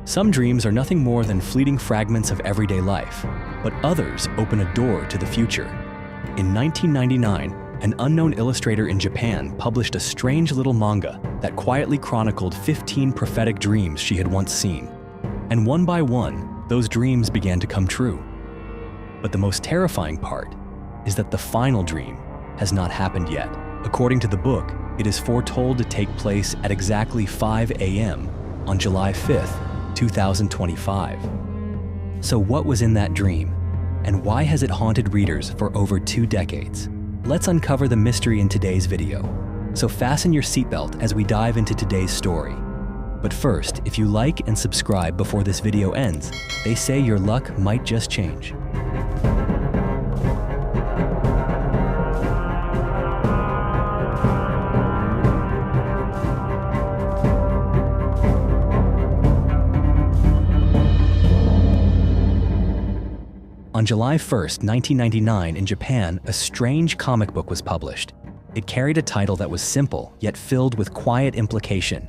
Some dreams are nothing more than fleeting fragments of everyday life, but others open a door to the future. In 1999, an unknown illustrator in Japan published a strange little manga that quietly chronicled 15 prophetic dreams she had once seen. And one by one, those dreams began to come true. But the most terrifying part is that the final dream has not happened yet. According to the book, it is foretold to take place at exactly 5 a.m. on July 5th, 2025. So what was in that dream, and why has it haunted readers for over 2 decades? Let's uncover the mystery in today's video. So fasten your seatbelt as we dive into today's story. But first, if you like and subscribe before this video ends, they say your luck might just change. On July 1st, 1999, in Japan, a strange comic book was published. It carried a title that was simple, yet filled with quiet implication: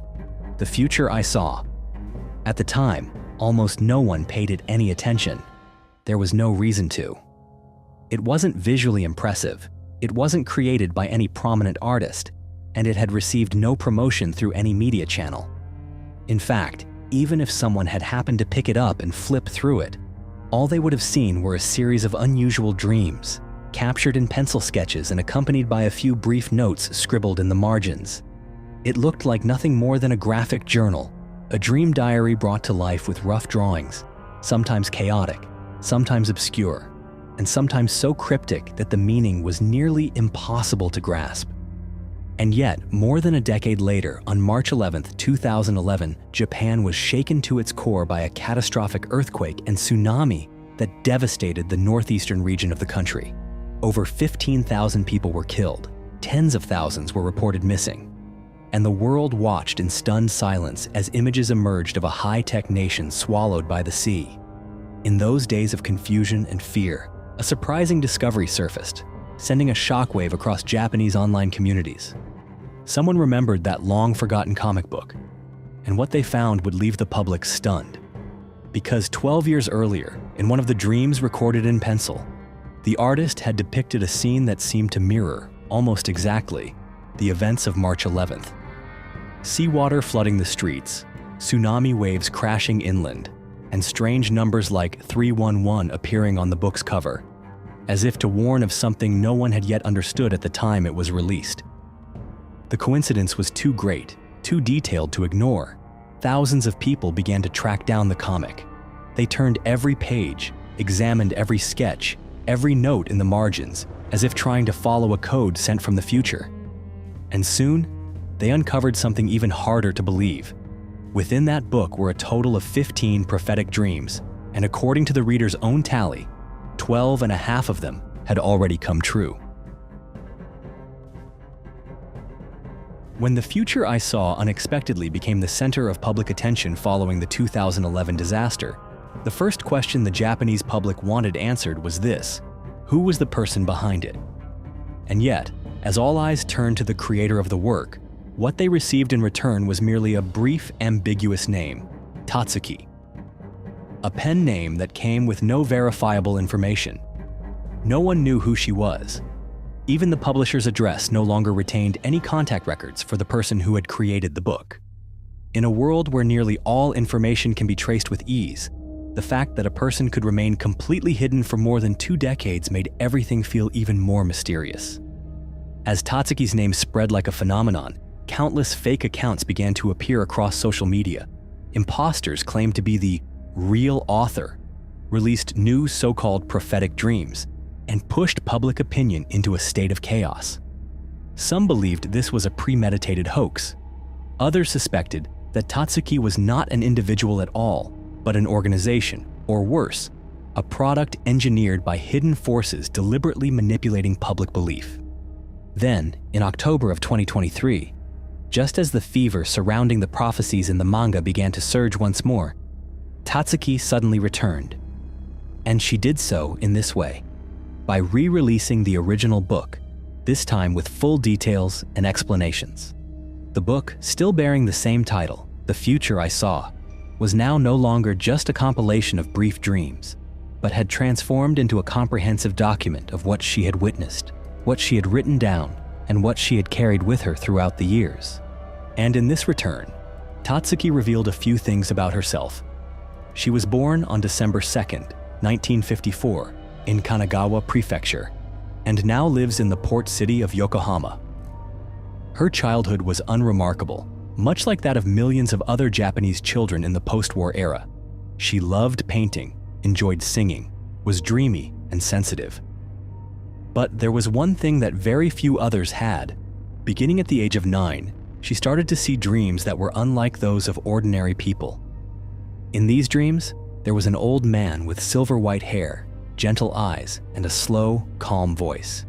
The Future I Saw. At the time, almost no one paid it any attention. There was no reason to. It wasn't visually impressive, it wasn't created by any prominent artist, and it had received no promotion through any media channel. In fact, even if someone had happened to pick it up and flip through it, all they would have seen were a series of unusual dreams, captured in pencil sketches and accompanied by a few brief notes scribbled in the margins. It looked like nothing more than a graphic journal, a dream diary brought to life with rough drawings, sometimes chaotic, sometimes obscure, and sometimes so cryptic that the meaning was nearly impossible to grasp. And yet, more than a decade later, on March 11, 2011, Japan was shaken to its core by a catastrophic earthquake and tsunami that devastated the northeastern region of the country. Over 15,000 people were killed, tens of thousands were reported missing, and the world watched in stunned silence as images emerged of a high-tech nation swallowed by the sea. In those days of confusion and fear, a surprising discovery surfaced, sending a shockwave across Japanese online communities. Someone remembered that long-forgotten comic book, and what they found would leave the public stunned. Because 12 years earlier, in one of the dreams recorded in pencil, the artist had depicted a scene that seemed to mirror, almost exactly, the events of March 11th. Seawater flooding the streets, tsunami waves crashing inland, and strange numbers like 311 appearing on the book's cover, as if to warn of something no one had yet understood at the time it was released. The coincidence was too great, too detailed to ignore. Thousands of people began to track down the comic. They turned every page, examined every sketch, every note in the margins, as if trying to follow a code sent from the future. And soon, they uncovered something even harder to believe. Within that book were a total of 15 prophetic dreams, and according to the reader's own tally, 12 and a half of them had already come true. When The Future I Saw unexpectedly became the center of public attention following the 2011 disaster, the first question the Japanese public wanted answered was this: who was the person behind it? And yet, as all eyes turned to the creator of the work, what they received in return was merely a brief, ambiguous name: Tatsuki. A pen name that came with no verifiable information. No one knew who she was. Even the publisher's address no longer retained any contact records for the person who had created the book. In a world where nearly all information can be traced with ease, the fact that a person could remain completely hidden for more than 2 decades made everything feel even more mysterious. As Tatsuki's name spread like a phenomenon, countless fake accounts began to appear across social media. Imposters claimed to be the real author, released new so-called prophetic dreams, and pushed public opinion into a state of chaos. Some believed this was a premeditated hoax. Others suspected that Tatsuki was not an individual at all, but an organization, or worse, a product engineered by hidden forces deliberately manipulating public belief. Then, in October of 2023, just as the fever surrounding the prophecies in the manga began to surge once more, Tatsuki suddenly returned. And she did so in this way: by re-releasing the original book, this time with full details and explanations. The book, still bearing the same title, The Future I Saw, was now no longer just a compilation of brief dreams, but had transformed into a comprehensive document of what she had witnessed, what she had written down, and what she had carried with her throughout the years. And in this return, Tatsuki revealed a few things about herself. She was born on December 2nd, 1954, in Kanagawa Prefecture, and now lives in the port city of Yokohama. Her childhood was unremarkable, much like that of millions of other Japanese children in the post-war era. She loved painting, enjoyed singing, was dreamy and sensitive. But there was one thing that very few others had. Beginning at the age of 9, she started to see dreams that were unlike those of ordinary people. In these dreams, there was an old man with silver white hair, gentle eyes, and a slow, calm voice.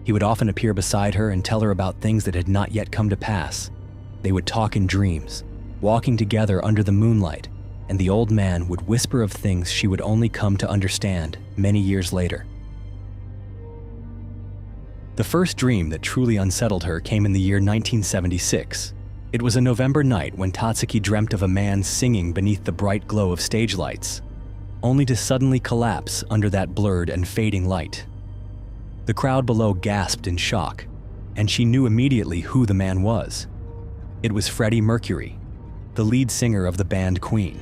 He would often appear beside her and tell her about things that had not yet come to pass. They would talk in dreams, walking together under the moonlight, and the old man would whisper of things she would only come to understand many years later. The first dream that truly unsettled her came in the year 1976. It was a November night when Tatsuki dreamt of a man singing beneath the bright glow of stage lights, only to suddenly collapse under that blurred and fading light. The crowd below gasped in shock, and she knew immediately who the man was. It was Freddie Mercury, the lead singer of the band Queen.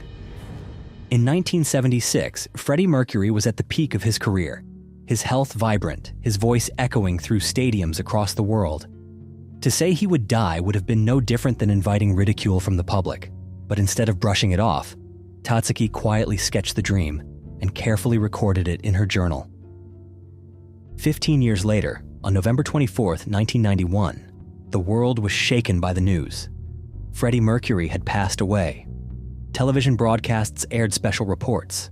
In 1976, Freddie Mercury was at the peak of his career, his health vibrant, his voice echoing through stadiums across the world. To say he would die would have been no different than inviting ridicule from the public, but instead of brushing it off, Tatsuki quietly sketched the dream and carefully recorded it in her journal. 15 years later, on November 24, 1991, the world was shaken by the news. Freddie Mercury had passed away. Television broadcasts aired special reports.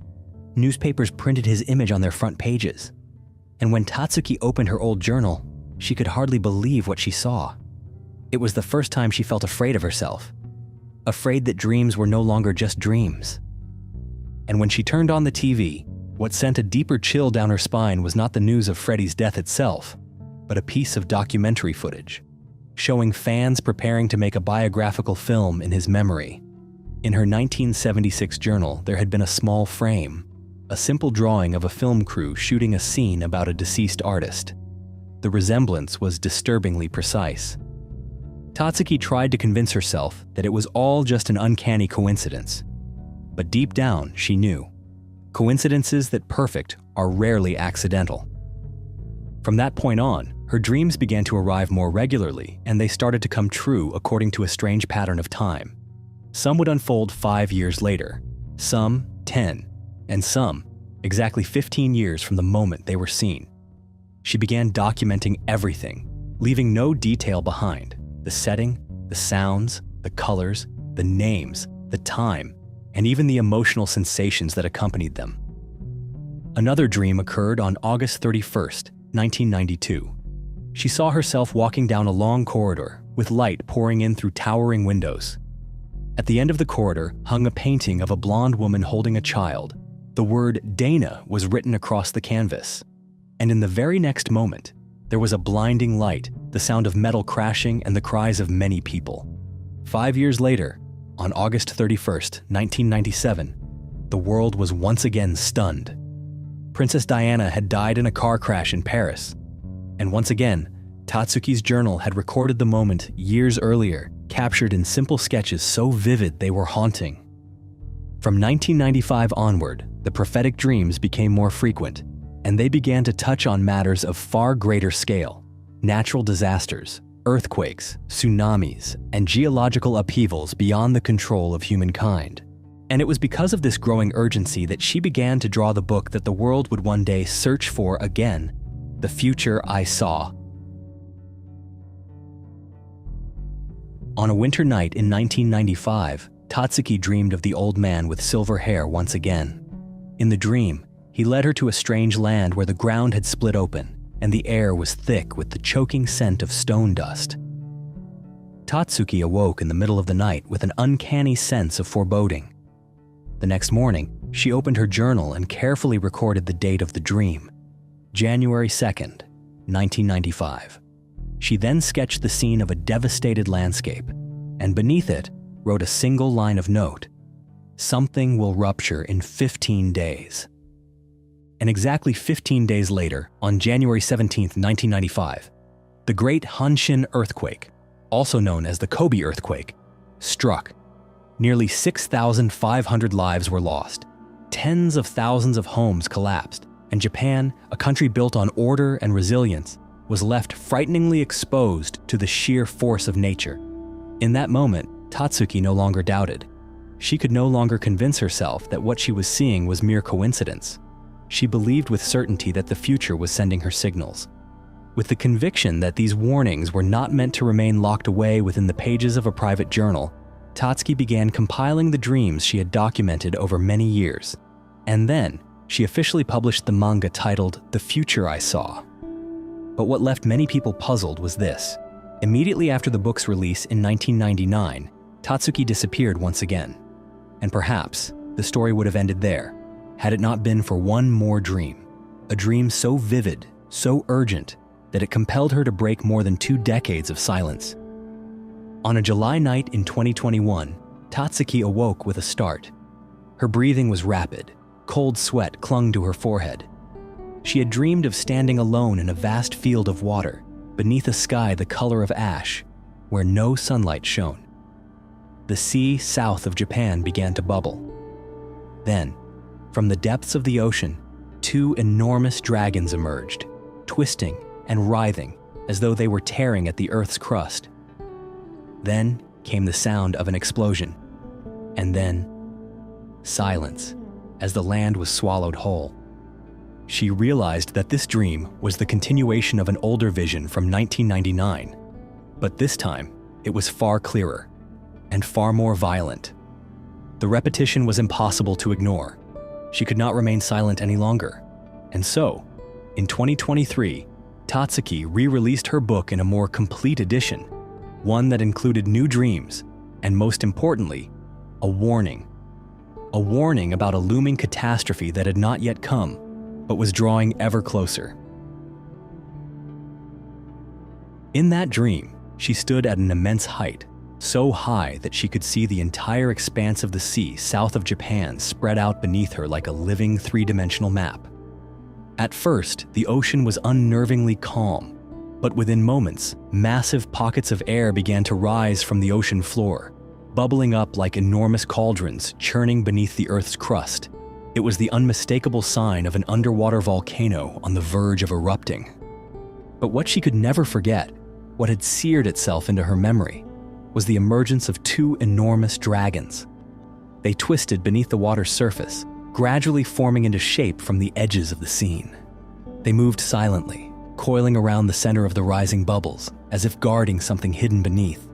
Newspapers printed his image on their front pages. And when Tatsuki opened her old journal, she could hardly believe what she saw. It was the first time she felt afraid of herself, afraid that dreams were no longer just dreams. And when she turned on the TV, what sent a deeper chill down her spine was not the news of Freddie's death itself, but a piece of documentary footage, showing fans preparing to make a biographical film in his memory. In her 1976 journal, there had been a small frame, a simple drawing of a film crew shooting a scene about a deceased artist. The resemblance was disturbingly precise. Tatsuki tried to convince herself that it was all just an uncanny coincidence. But deep down, she knew. Coincidences that perfect are rarely accidental. From that point on, her dreams began to arrive more regularly, and they started to come true according to a strange pattern of time. Some would unfold 5 years later, some 10, and some exactly 15 years from the moment they were seen. She began documenting everything, leaving no detail behind: the setting, the sounds, the colors, the names, the time, and even the emotional sensations that accompanied them. Another dream occurred on August 31st, 1992. She saw herself walking down a long corridor with light pouring in through towering windows. At the end of the corridor hung a painting of a blonde woman holding a child. The word Dana was written across the canvas. And in the very next moment, there was a blinding light, the sound of metal crashing, and the cries of many people. 5 years later, on August 31st, 1997, the world was once again stunned. Princess Diana had died in a car crash in Paris. And once again, Tatsuki's journal had recorded the moment years earlier, captured in simple sketches so vivid they were haunting. From 1995 onward, the prophetic dreams became more frequent, and they began to touch on matters of far greater scale: natural disasters, earthquakes, tsunamis, and geological upheavals beyond the control of humankind. And it was because of this growing urgency that she began to draw the book that the world would one day search for again: The Future I Saw. On a winter night in 1995, Tatsuki dreamed of the old man with silver hair once again. In the dream, he led her to a strange land where the ground had split open, and the air was thick with the choking scent of stone dust. Tatsuki awoke in the middle of the night with an uncanny sense of foreboding. The next morning, she opened her journal and carefully recorded the date of the dream: January 2nd, 1995. She then sketched the scene of a devastated landscape, and beneath it wrote a single line of note: something will rupture in 15 days. And exactly 15 days later, on January 17, 1995, the Great Hanshin earthquake, also known as the Kobe earthquake, struck. Nearly 6,500 lives were lost. Tens of thousands of homes collapsed, and Japan, a country built on order and resilience, was left frighteningly exposed to the sheer force of nature. In that moment, Tatsuki no longer doubted. She could no longer convince herself that what she was seeing was mere coincidence. She believed with certainty that the future was sending her signals. With the conviction that these warnings were not meant to remain locked away within the pages of a private journal, Tatsuki began compiling the dreams she had documented over many years. And then, she officially published the manga titled The Future I Saw. But what left many people puzzled was this. Immediately after the book's release in 1999, Tatsuki disappeared once again. And perhaps the story would have ended there, had it not been for one more dream. A dream so vivid, so urgent, that it compelled her to break more than 2 decades of silence. On a July night in 2021, Tatsuki awoke with a start. Her breathing was rapid. Cold sweat clung to her forehead. She had dreamed of standing alone in a vast field of water, beneath a sky the color of ash, where no sunlight shone. The sea south of Japan began to bubble. Then, from the depths of the ocean, 2 enormous dragons emerged, twisting and writhing as though they were tearing at the Earth's crust. Then came the sound of an explosion, and then silence as the land was swallowed whole. She realized that this dream was the continuation of an older vision from 1999, but this time it was far clearer and far more violent. The repetition was impossible to ignore. She could not remain silent any longer. And so, in 2023, Tatsuki re-released her book in a more complete edition, one that included new dreams, and most importantly, a warning. A warning about a looming catastrophe that had not yet come, but was drawing ever closer. In that dream, she stood at an immense height, so high that she could see the entire expanse of the sea south of Japan spread out beneath her like a living 3-dimensional map. At first, the ocean was unnervingly calm, but within moments, massive pockets of air began to rise from the ocean floor, bubbling up like enormous cauldrons churning beneath the Earth's crust. It was the unmistakable sign of an underwater volcano on the verge of erupting. But what she could never forget, what had seared itself into her memory, was the emergence of 2 enormous dragons. They twisted beneath the water's surface, gradually forming into shape from the edges of the scene. They moved silently, coiling around the center of the rising bubbles, as if guarding something hidden beneath.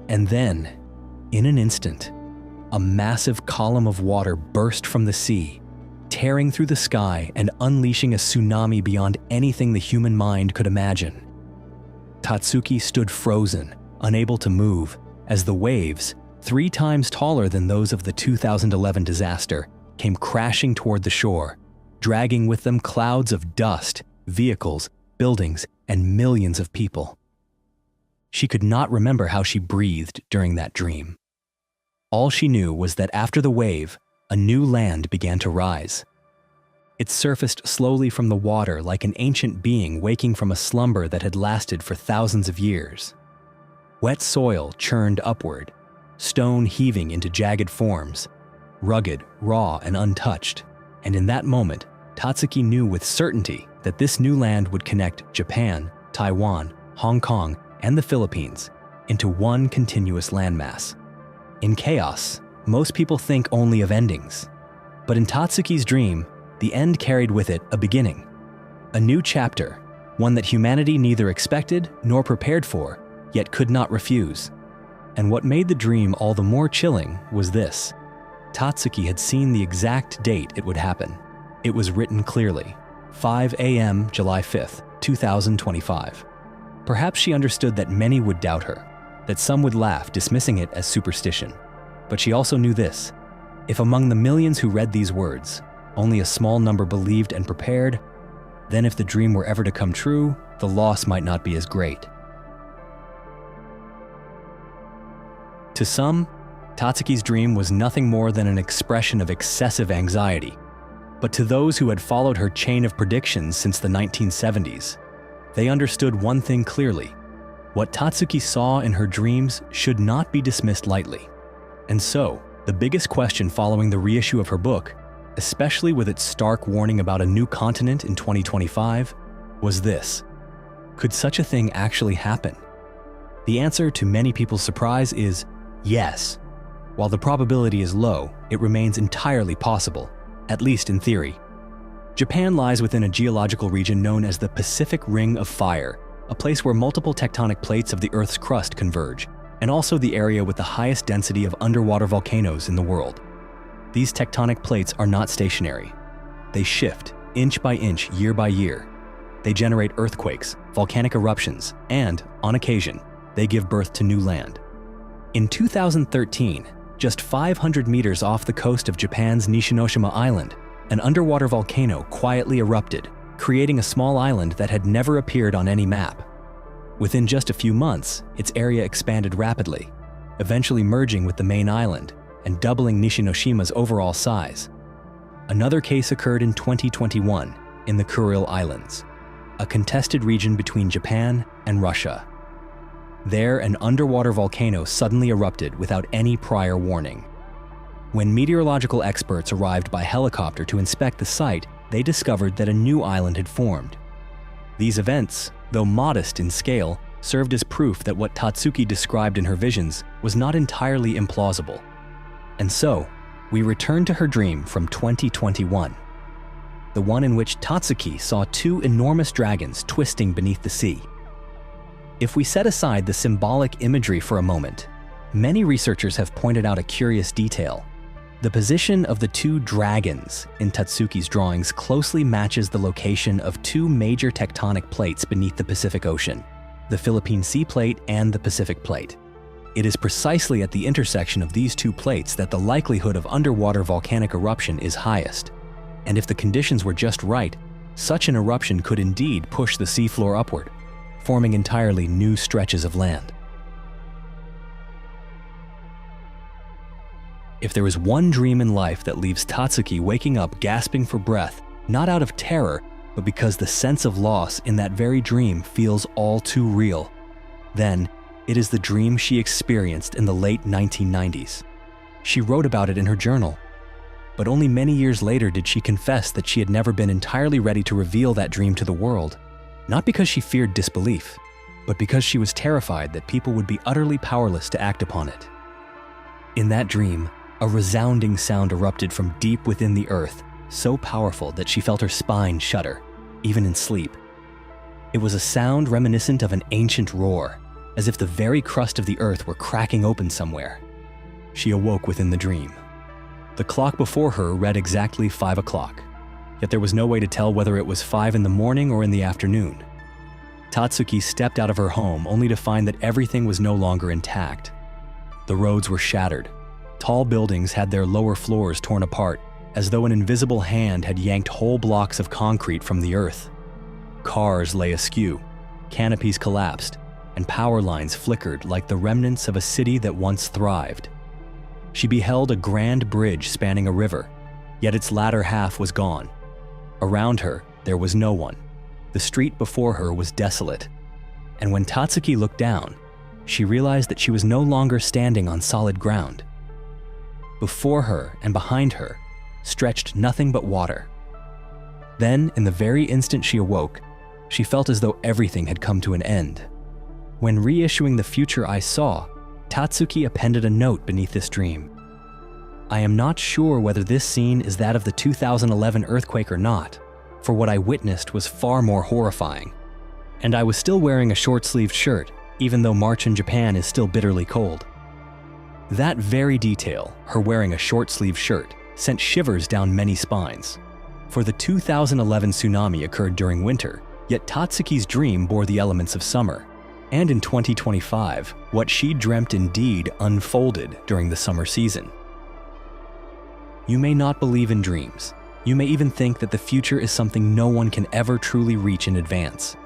And then, in an instant, a massive column of water burst from the sea, tearing through the sky and unleashing a tsunami beyond anything the human mind could imagine. Tatsuki stood frozen, unable to move, as the waves, 3 times taller than those of the 2011 disaster, came crashing toward the shore, dragging with them clouds of dust, vehicles, buildings, and millions of people. She could not remember how she breathed during that dream. All she knew was that after the wave, a new land began to rise. It surfaced slowly from the water like an ancient being waking from a slumber that had lasted for thousands of years. Wet soil churned upward, stone heaving into jagged forms, rugged, raw, and untouched. And in that moment, Tatsuki knew with certainty that this new land would connect Japan, Taiwan, Hong Kong, and the Philippines into one continuous landmass. In chaos, most people think only of endings. But in Tatsuki's dream, the end carried with it a beginning. A new chapter, one that humanity neither expected nor prepared for, yet could not refuse. And what made the dream all the more chilling was this. Tatsuki had seen the exact date it would happen. It was written clearly, 5 a.m. July 5th, 2025. Perhaps she understood that many would doubt her, that some would laugh, dismissing it as superstition. But she also knew this: if among the millions who read these words, only a small number believed and prepared, then if the dream were ever to come true, the loss might not be as great. To some, Tatsuki's dream was nothing more than an expression of excessive anxiety. But to those who had followed her chain of predictions since the 1970s, they understood one thing clearly. What Tatsuki saw in her dreams should not be dismissed lightly. And so, the biggest question following the reissue of her book, especially with its stark warning about a new continent in 2025, was this: could such a thing actually happen? The answer, to many people's surprise, is yes. While the probability is low, it remains entirely possible, at least in theory. Japan lies within a geological region known as the Pacific Ring of Fire, a place where multiple tectonic plates of the Earth's crust converge, and also the area with the highest density of underwater volcanoes in the world. These tectonic plates are not stationary. They shift, inch by inch, year by year. They generate earthquakes, volcanic eruptions, and, on occasion, they give birth to new land. In 2013, just 500 meters off the coast of Japan's Nishinoshima Island, an underwater volcano quietly erupted, creating a small island that had never appeared on any map. Within just a few months, its area expanded rapidly, eventually merging with the main island and doubling Nishinoshima's overall size. Another case occurred in 2021 in the Kuril Islands, a contested region between Japan and Russia. There, an underwater volcano suddenly erupted without any prior warning. When meteorological experts arrived by helicopter to inspect the site, they discovered that a new island had formed. These events, though modest in scale, served as proof that what Tatsuki described in her visions was not entirely implausible. And so, we return to her dream from 2021, the one in which Tatsuki saw two enormous dragons twisting beneath the sea. If we set aside the symbolic imagery for a moment, many researchers have pointed out a curious detail. The position of the two dragons in Tatsuki's drawings closely matches the location of two major tectonic plates beneath the Pacific Ocean, the Philippine Sea Plate and the Pacific Plate. It is precisely at the intersection of these two plates that the likelihood of underwater volcanic eruption is highest. And if the conditions were just right, such an eruption could indeed push the seafloor upward, forming entirely new stretches of land. If there is one dream in life that leaves Tatsuki waking up gasping for breath, not out of terror, but because the sense of loss in that very dream feels all too real, then it is the dream she experienced in the late 1990s. She wrote about it in her journal, but only many years later did she confess that she had never been entirely ready to reveal that dream to the world, not because she feared disbelief, but because she was terrified that people would be utterly powerless to act upon it. In that dream, a resounding sound erupted from deep within the earth, so powerful that she felt her spine shudder, even in sleep. It was a sound reminiscent of an ancient roar, as if the very crust of the earth were cracking open somewhere. She awoke within the dream. The clock before her read exactly 5 o'clock, yet there was no way to tell whether it was 5 in the morning or in the afternoon. Tatsuki stepped out of her home only to find that everything was no longer intact. The roads were shattered. Tall buildings had their lower floors torn apart, as though an invisible hand had yanked whole blocks of concrete from the earth. Cars lay askew, canopies collapsed, and power lines flickered like the remnants of a city that once thrived. She beheld a grand bridge spanning a river, yet its latter half was gone. Around her, there was no one. The street before her was desolate. And when Tatsuki looked down, she realized that she was no longer standing on solid ground. Before her and behind her stretched nothing but water. Then, in the very instant she awoke, she felt as though everything had come to an end. When reissuing The Future I Saw, Tatsuki appended a note beneath this dream. I am not sure whether this scene is that of the 2011 earthquake or not, for what I witnessed was far more horrifying. And I was still wearing a short-sleeved shirt, even though March in Japan is still bitterly cold. That very detail, her wearing a short-sleeved shirt, sent shivers down many spines. For the 2011 tsunami occurred during winter, yet Tatsuki's dream bore the elements of summer. And in 2025, what she dreamt indeed unfolded during the summer season. You may not believe in dreams. You may even think that the future is something no one can ever truly reach in advance.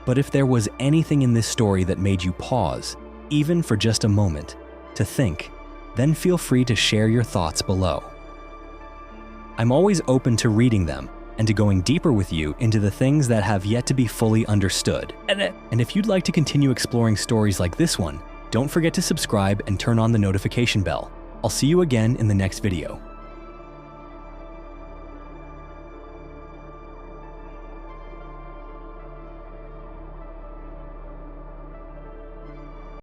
But if there was anything in this story that made you pause, even for just a moment, to think, then feel free to share your thoughts below. I'm always open to reading them and to going deeper with you into the things that have yet to be fully understood. And if you'd like to continue exploring stories like this one, don't forget to subscribe and turn on the notification bell. I'll see you again in the next video.